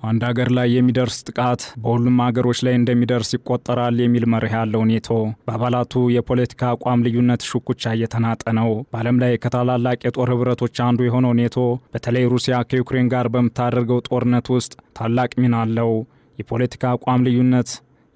አንድ ሀገር ላይ የሚደርስ ጥቃት በሁሉም ሀገሮች ላይ እንደሚደርስ ይቆጠራል የሚል መርህ ያለው ኔቶ በአባላቱ የፖለቲካ አቋም ልዩነት ሽኩቻ እየተናጠ ነው። በዓለም ላይ ከታላላቅ የጦር ህብረቶች አንዱ የሆነው ኔቶ በተለይ ሩሲያ ከዩክሬን ጋር በምታደርገው ጦርነት ውስጥ ታላቅ ሚና አለው። የፖለቲካ አቋም ልዩነት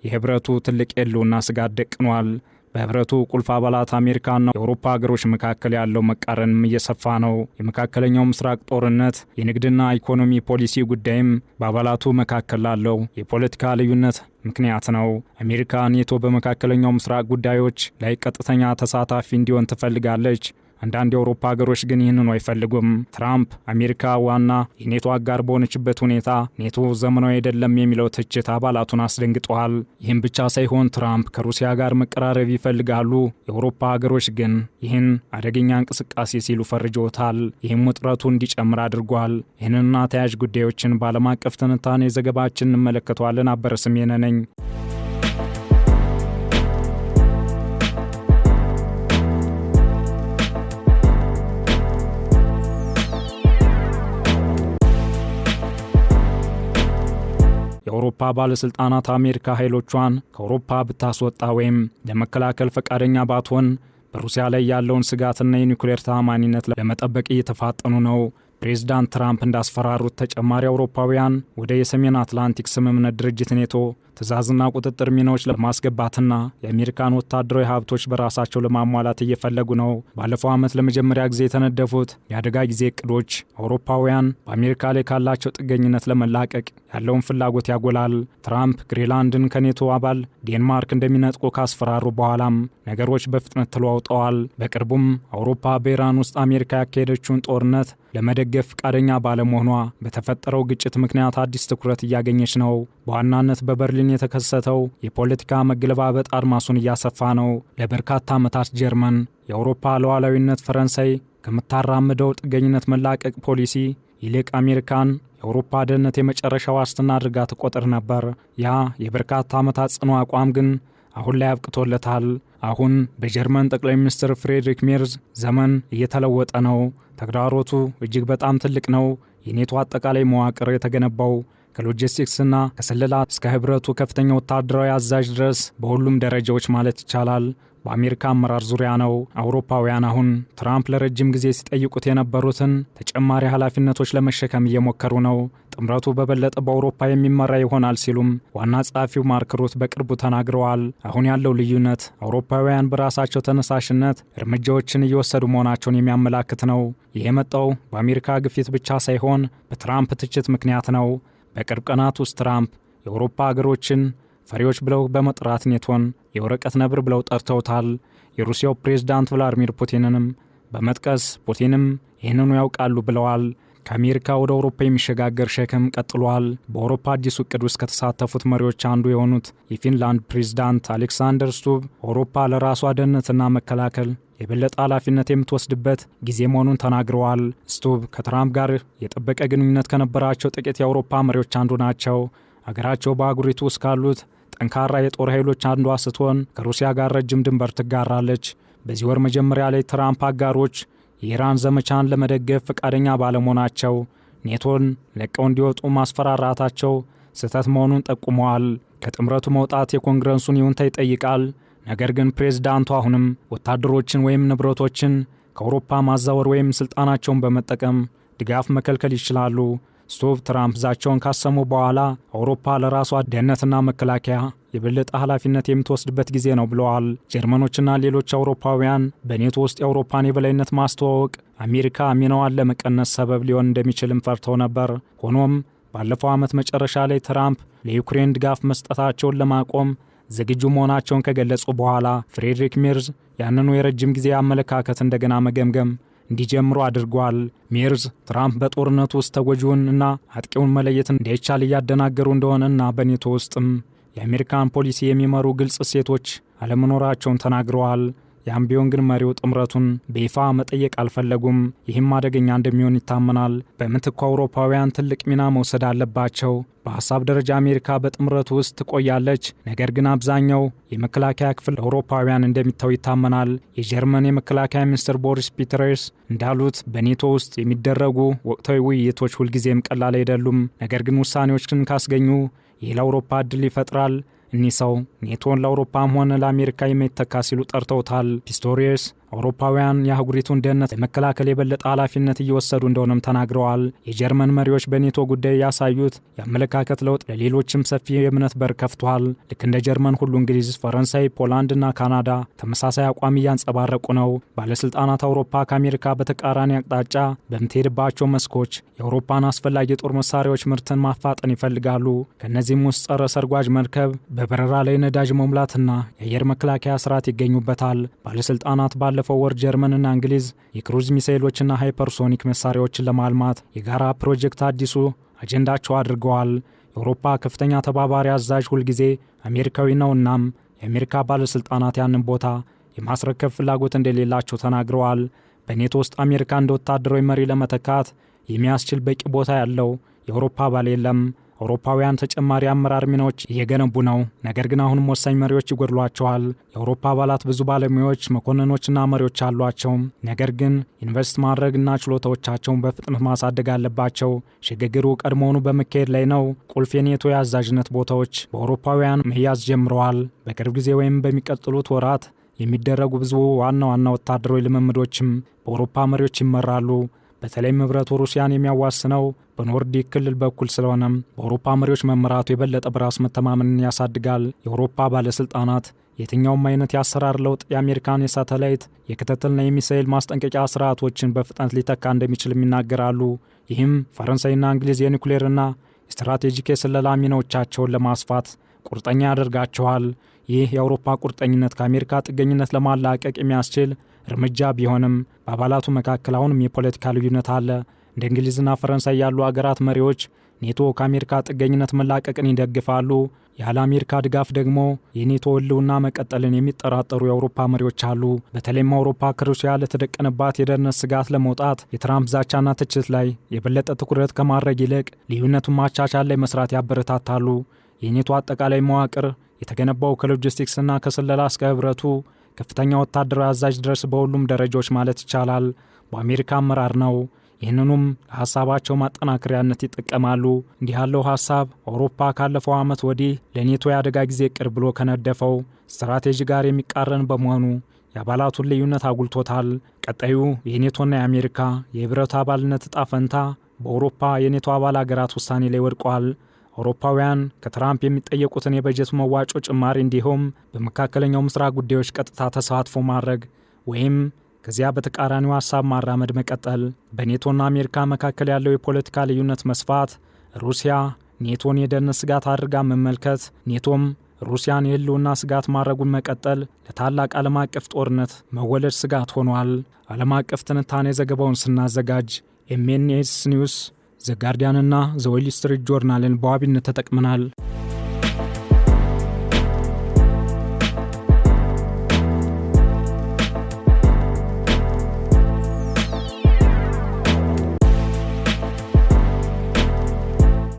የህብረቱ ትልቅ የህልውና ስጋት ደቅኗል። በህብረቱ ቁልፍ አባላት አሜሪካና የአውሮፓ ሀገሮች መካከል ያለው መቃረንም እየሰፋ ነው። የመካከለኛው ምስራቅ ጦርነት የንግድና ኢኮኖሚ ፖሊሲ ጉዳይም በአባላቱ መካከል ላለው የፖለቲካ ልዩነት ምክንያት ነው። አሜሪካ ኔቶ በመካከለኛው ምስራቅ ጉዳዮች ላይ ቀጥተኛ ተሳታፊ እንዲሆን ትፈልጋለች። አንዳንድ የአውሮፓ ሀገሮች ግን ይህንኑ አይፈልጉም። ትራምፕ አሜሪካ ዋና የኔቶ አጋር በሆነችበት ሁኔታ ኔቶ ዘመናዊ አይደለም የሚለው ትችት አባላቱን አስደንግጧል። ይህም ብቻ ሳይሆን ትራምፕ ከሩሲያ ጋር መቀራረብ ይፈልጋሉ። የአውሮፓ ሀገሮች ግን ይህን አደገኛ እንቅስቃሴ ሲሉ ፈርጀውታል። ይህም ውጥረቱ እንዲጨምር አድርጓል። ይህንና ተያያዥ ጉዳዮችን በዓለም አቀፍ ትንታኔ ዘገባችን እንመለከተዋለን። አበረ ስሜነ ነኝ። የአውሮፓ ባለስልጣናት አሜሪካ ኃይሎቿን ከአውሮፓ ብታስወጣ ወይም ለመከላከል ፈቃደኛ ባትሆን በሩሲያ ላይ ያለውን ስጋትና የኒውክሌር ተአማኒነት ለመጠበቅ እየተፋጠኑ ነው። ፕሬዝዳንት ትራምፕ እንዳስፈራሩት ተጨማሪ አውሮፓውያን ወደ የሰሜን አትላንቲክ ስምምነት ድርጅት ኔቶ ትዕዛዝና ቁጥጥር ሚናዎች ለማስገባትና የአሜሪካን ወታደራዊ ሀብቶች በራሳቸው ለማሟላት እየፈለጉ ነው። ባለፈው ዓመት ለመጀመሪያ ጊዜ የተነደፉት የአደጋ ጊዜ እቅዶች አውሮፓውያን በአሜሪካ ላይ ካላቸው ጥገኝነት ለመላቀቅ ያለውን ፍላጎት ያጎላል። ትራምፕ ግሪንላንድን ከኔቶ አባል ዴንማርክ እንደሚነጥቁ ካስፈራሩ በኋላም ነገሮች በፍጥነት ተለዋውጠዋል። በቅርቡም አውሮፓ በኢራን ውስጥ አሜሪካ ያካሄደችውን ጦርነት ለመደገፍ ፈቃደኛ ባለመሆኗ በተፈጠረው ግጭት ምክንያት አዲስ ትኩረት እያገኘች ነው። በዋናነት በበርሊን የተከሰተው የፖለቲካ መገለባበጥ አድማሱን እያሰፋ ነው። ለበርካታ ዓመታት ጀርመን የአውሮፓ ሉዓላዊነት ፈረንሳይ ከምታራምደው ጥገኝነት መላቀቅ ፖሊሲ ይልቅ አሜሪካን የአውሮፓ ደህንነት የመጨረሻ ዋስትና አድርጋ ትቆጥር ነበር። ያ የበርካታ ዓመታት ጽኑ አቋም ግን አሁን ላይ አብቅቶለታል። አሁን በጀርመን ጠቅላይ ሚኒስትር ፍሬድሪክ ሜርዝ ዘመን እየተለወጠ ነው። ተግዳሮቱ እጅግ በጣም ትልቅ ነው። የኔቶ አጠቃላይ መዋቅር የተገነባው ከሎጂስቲክስና ከስለላ እስከ ህብረቱ ከፍተኛ ወታደራዊ አዛዥ ድረስ በሁሉም ደረጃዎች ማለት ይቻላል በአሜሪካ አመራር ዙሪያ ነው። አውሮፓውያን አሁን ትራምፕ ለረጅም ጊዜ ሲጠይቁት የነበሩትን ተጨማሪ ኃላፊነቶች ለመሸከም እየሞከሩ ነው። ጥምረቱ በበለጠ በአውሮፓ የሚመራ ይሆናል ሲሉም ዋና ጸሐፊው ማርክ ሩት በቅርቡ ተናግረዋል። አሁን ያለው ልዩነት አውሮፓውያን በራሳቸው ተነሳሽነት እርምጃዎችን እየወሰዱ መሆናቸውን የሚያመላክት ነው። ይህ የመጣው በአሜሪካ ግፊት ብቻ ሳይሆን በትራምፕ ትችት ምክንያት ነው። በቅርብ ቀናት ውስጥ ትራምፕ የአውሮፓ ሀገሮችን ፈሪዎች ብለው በመጥራት ኔቶን የወረቀት ነብር ብለው ጠርተውታል። የሩሲያው ፕሬዝዳንት ቭላድሚር ፑቲንንም በመጥቀስ ፑቲንም ይህንኑ ያውቃሉ ብለዋል። ከአሜሪካ ወደ አውሮፓ የሚሸጋገር ሸክም ቀጥሏል። በአውሮፓ አዲሱ እቅድ ውስጥ ከተሳተፉት መሪዎች አንዱ የሆኑት የፊንላንድ ፕሬዝዳንት አሌክሳንደር ስቱብ አውሮፓ ለራሷ ደህንነትና መከላከል የበለጠ ኃላፊነት የምትወስድበት ጊዜ መሆኑን ተናግረዋል። ስቱብ ከትራምፕ ጋር የጠበቀ ግንኙነት ከነበራቸው ጥቂት የአውሮፓ መሪዎች አንዱ ናቸው። አገራቸው በአህጉሪቱ ውስጥ ካሉት ጠንካራ የጦር ኃይሎች አንዷ ስትሆን ከሩሲያ ጋር ረጅም ድንበር ትጋራለች። በዚህ ወር መጀመሪያ ላይ ትራምፕ አጋሮች የኢራን ዘመቻን ለመደገፍ ፈቃደኛ ባለመሆናቸው ኔቶን ለቀው እንዲወጡ ማስፈራራታቸው ስህተት መሆኑን ጠቁመዋል። ከጥምረቱ መውጣት የኮንግረሱን ይሁንታ ይጠይቃል። ነገር ግን ፕሬዝዳንቱ አሁንም ወታደሮችን ወይም ንብረቶችን ከአውሮፓ ማዛወር ወይም ስልጣናቸውን በመጠቀም ድጋፍ መከልከል ይችላሉ። ስቱብ ትራምፕ ዛቻውን ካሰሙ በኋላ አውሮፓ ለራሷ ደህንነትና መከላከያ የበለጠ ኃላፊነት የምትወስድበት ጊዜ ነው ብለዋል። ጀርመኖችና ሌሎች አውሮፓውያን በኔቶ ውስጥ የአውሮፓን የበላይነት ማስተዋወቅ አሜሪካ ሚናዋን ለመቀነስ ሰበብ ሊሆን እንደሚችልም ፈርተው ነበር። ሆኖም ባለፈው ዓመት መጨረሻ ላይ ትራምፕ ለዩክሬን ድጋፍ መስጠታቸውን ለማቆም ዝግጁ መሆናቸውን ከገለጹ በኋላ ፍሬድሪክ ሜርዝ ያንኑ የረጅም ጊዜ አመለካከት እንደገና መገምገም እንዲጀምሩ አድርጓል። ሜርዝ ትራምፕ በጦርነቱ ውስጥ ተጎጂውን እና አጥቂውን መለየት እንዳይቻል እያደናገሩ እንደሆነና በኔቶ ውስጥም የአሜሪካን ፖሊሲ የሚመሩ ግልጽ እሴቶች አለመኖራቸውን ተናግረዋል። ያም ቢሆን ግን መሪው ጥምረቱን በይፋ መጠየቅ አልፈለጉም። ይህም አደገኛ እንደሚሆን ይታመናል። በምትኩ አውሮፓውያን ትልቅ ሚና መውሰድ አለባቸው። በሐሳብ ደረጃ አሜሪካ በጥምረቱ ውስጥ ትቆያለች። ነገር ግን አብዛኛው የመከላከያ ክፍል አውሮፓውያን እንደሚተው ይታመናል። የጀርመን የመከላከያ ሚኒስትር ቦሪስ ፒስተርስ እንዳሉት በኔቶ ውስጥ የሚደረጉ ወቅታዊ ውይይቶች ሁልጊዜም ቀላል አይደሉም። ነገር ግን ውሳኔዎችን ካስገኙ ይህ ለአውሮፓ ዕድል ይፈጥራል። እኒህ ሰው ኔቶን ለአውሮፓም ሆነ ለአሜሪካ የማይተካ ሲሉ ጠርተውታል። ፒስቶሪየስ አውሮፓውያን የአህጉሪቱን ደህንነት ለመከላከል የበለጠ ኃላፊነት እየወሰዱ እንደሆነም ተናግረዋል። የጀርመን መሪዎች በኔቶ ጉዳይ ያሳዩት የአመለካከት ለውጥ ለሌሎችም ሰፊ የእምነት በር ከፍቷል። ልክ እንደ ጀርመን ሁሉ እንግሊዝ፣ ፈረንሳይ፣ ፖላንድ እና ካናዳ ተመሳሳይ አቋም እያንጸባረቁ ነው። ባለስልጣናት አውሮፓ ከአሜሪካ በተቃራኒ አቅጣጫ በምትሄድባቸው መስኮች የአውሮፓን አስፈላጊ የጦር መሳሪያዎች ምርትን ማፋጠን ይፈልጋሉ። ከእነዚህም ውስጥ ጸረ ሰርጓጅ መርከብ፣ በበረራ ላይ ነዳጅ መሙላትና የአየር መከላከያ ስርዓት ይገኙበታል። ባለስልጣናት ባለፈው ወር ጀርመንና እንግሊዝ የክሩዝ ሚሳኤሎችና ሃይፐርሶኒክ መሳሪያዎችን ለማልማት የጋራ ፕሮጀክት አዲሱ አጀንዳቸው አድርገዋል። የአውሮፓ ከፍተኛ ተባባሪ አዛዥ ሁልጊዜ አሜሪካዊ ነው። እናም የአሜሪካ ባለስልጣናት ያንን ቦታ የማስረከብ ፍላጎት እንደሌላቸው ተናግረዋል። በኔቶ ውስጥ አሜሪካ እንደ ወታደራዊ መሪ ለመተካት የሚያስችል በቂ ቦታ ያለው የአውሮፓ አባል የለም። አውሮፓውያን ተጨማሪ አመራር ሚናዎች እየገነቡ ነው። ነገር ግን አሁንም ወሳኝ መሪዎች ይጎድሏቸዋል። የአውሮፓ አባላት ብዙ ባለሙያዎች፣ መኮንኖችና መሪዎች አሏቸው። ነገር ግን ኢንቨስት ማድረግና ችሎታዎቻቸውን በፍጥነት ማሳደግ አለባቸው። ሽግግሩ ቀድሞውኑ በመካሄድ ላይ ነው። ቁልፍ የኔቶ የአዛዥነት ቦታዎች በአውሮፓውያን መያዝ ጀምረዋል። በቅርብ ጊዜ ወይም በሚቀጥሉት ወራት የሚደረጉ ብዙ ዋና ዋና ወታደራዊ ልምምዶችም በአውሮፓ መሪዎች ይመራሉ። በተለይም ህብረቱ ሩሲያን የሚያዋስነው በኖርዲክ ክልል በኩል ስለሆነም በአውሮፓ መሪዎች መመራቱ የበለጠ በራስ መተማመንን ያሳድጋል። የአውሮፓ ባለስልጣናት የትኛውም አይነት የአሰራር ለውጥ የአሜሪካን የሳተላይት የክትትልና የሚሳኤል ማስጠንቀቂያ ስርዓቶችን በፍጥነት ሊተካ እንደሚችልም ይናገራሉ። ይህም ፈረንሳይና እንግሊዝ የኒኩሌርና ስትራቴጂክ የስለላ ሚናዎቻቸውን ለማስፋት ቁርጠኛ ያደርጋቸዋል። ይህ የአውሮፓ ቁርጠኝነት ከአሜሪካ ጥገኝነት ለማላቀቅ የሚያስችል እርምጃ ቢሆንም በአባላቱ መካከል አሁንም የፖለቲካ ልዩነት አለ። እንደ እንግሊዝና ፈረንሳይ ያሉ አገራት መሪዎች ኔቶ ከአሜሪካ ጥገኝነት መላቀቅን ይደግፋሉ። ያለ አሜሪካ ድጋፍ ደግሞ የኔቶ ህልውና መቀጠልን የሚጠራጠሩ የአውሮፓ መሪዎች አሉ። በተለይም አውሮፓ ከሩሲያ ለተደቀነባት የደህንነት ስጋት ለመውጣት የትራምፕ ዛቻና ትችት ላይ የበለጠ ትኩረት ከማድረግ ይልቅ ልዩነቱን ማቻቻል ላይ መስራት ያበረታታሉ። የኔቶ አጠቃላይ መዋቅር የተገነባው ከሎጂስቲክስና ከስለላ እስከ ህብረቱ ከፍተኛ ወታደራዊ አዛዥ ድረስ በሁሉም ደረጃዎች ማለት ይቻላል በአሜሪካ አመራር ነው። ይህንኑም ለሐሳባቸው ማጠናከሪያነት ይጠቀማሉ። እንዲህ ያለው ሐሳብ አውሮፓ ካለፈው ዓመት ወዲህ ለኔቶ የአደጋ ጊዜ ቅርብ ብሎ ከነደፈው ስትራቴጂ ጋር የሚቃረን በመሆኑ የአባላቱን ልዩነት አጉልቶታል። ቀጣዩ የኔቶና የአሜሪካ የህብረቱ አባልነት ዕጣ ፈንታ በአውሮፓ የኔቶ አባል አገራት ውሳኔ ላይ ወድቋል። አውሮፓውያን ከትራምፕ የሚጠየቁትን የበጀት መዋጮ ጭማሪ እንዲሁም በመካከለኛው ምስራቅ ጉዳዮች ቀጥታ ተሳትፎ ማድረግ ወይም ከዚያ በተቃራኒው ሐሳብ ማራመድ መቀጠል። በኔቶና አሜሪካ መካከል ያለው የፖለቲካ ልዩነት መስፋት ሩሲያ ኔቶን የደህንነት ስጋት አድርጋ መመልከት፣ ኔቶም ሩሲያን የህልውና ስጋት ማድረጉን መቀጠል ለታላቅ ዓለም አቀፍ ጦርነት መወለድ ስጋት ሆኗል። ዓለም አቀፍ ትንታኔ ዘገባውን ስናዘጋጅ ኤምኤንኤስ ኒውስ፣ ዘጋርዲያንና ዘዌል ስትሪት ጆርናልን በዋቢነት ተጠቅመናል።